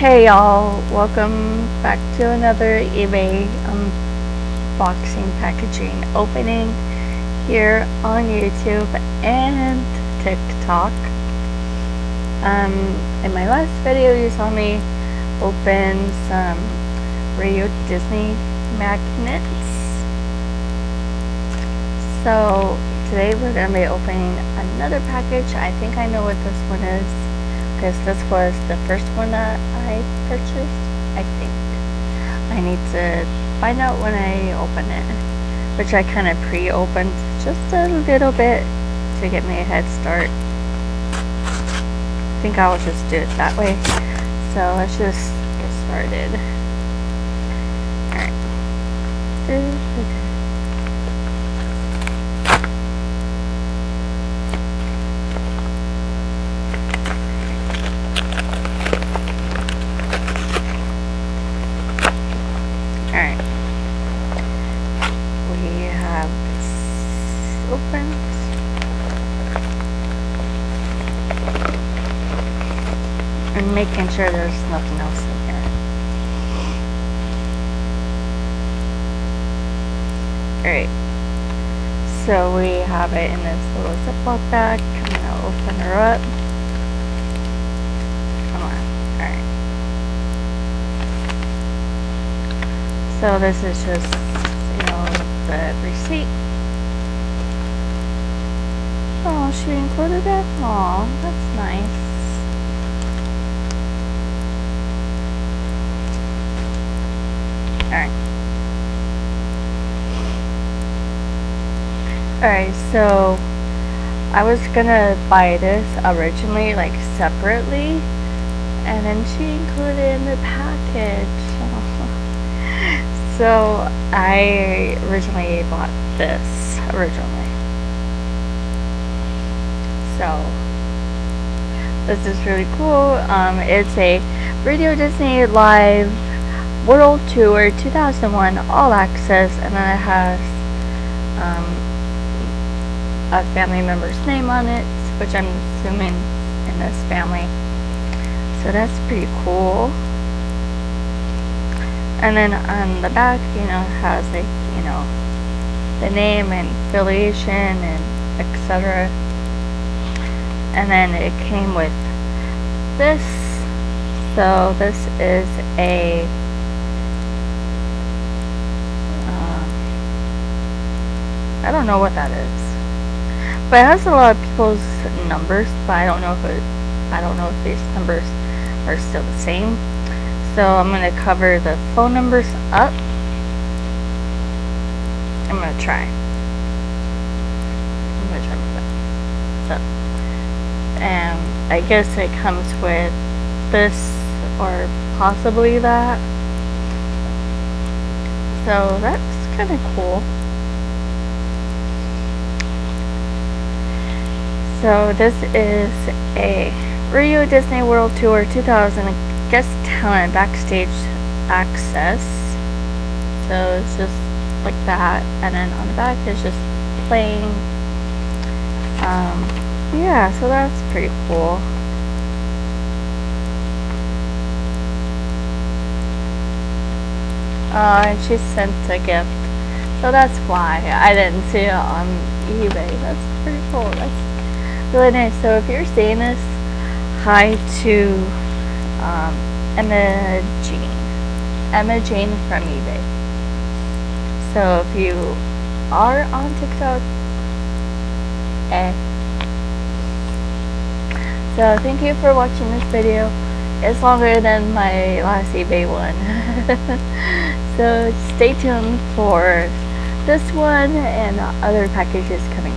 Hey y'all, welcome back to another eBay unboxing packaging opening here on YouTube and TikTok. In my last video you saw me open some Radio Disney magnets. So today we're going to be opening another package. I think I know what this one is, because this was the first one that I purchased. I think I need to find out when I open it, which I kind of pre-opened just a little bit to get me a head start. I think I'll just do it that way. So let's just get started. Alright. Alright, we have this opened. And making sure there's nothing else in here. Alright, so we have it in this little Ziploc bag. I'm gonna open her up. Come on, alright. So this is just, the receipt. Oh, she included it? Oh, that's nice. Alright, so I was gonna buy this originally, like separately, and then she included it in the package. So I originally bought this originally. So this is really cool. It's a Radio Disney Live World Tour 2001 All Access, and then it has a family member's name on it, which I'm assuming in this family. So that's pretty cool. And then on the back, has like, the name and affiliation and etc. And then it came with this. So this is a I don't know what that is, but it has a lot of people's numbers, but I don't know if these numbers are still the same. So I'm going to cover the phone numbers up. I'm going to try my best. So, and I guess it comes with this or possibly that. So that's kind of cool. So this is a Radio Disney World Tour 2000 guest talent backstage access. So it's just like that, and then on the back is just playing. Yeah, so that's pretty cool. And she sent a gift, so that's why I didn't see it on eBay. That's pretty cool. That's really nice. So if you're seeing this, hi to Emma Jane from eBay. So if you are on TikTok, so thank you for watching this video. It's longer than my last eBay one. So stay tuned for this one and other packages coming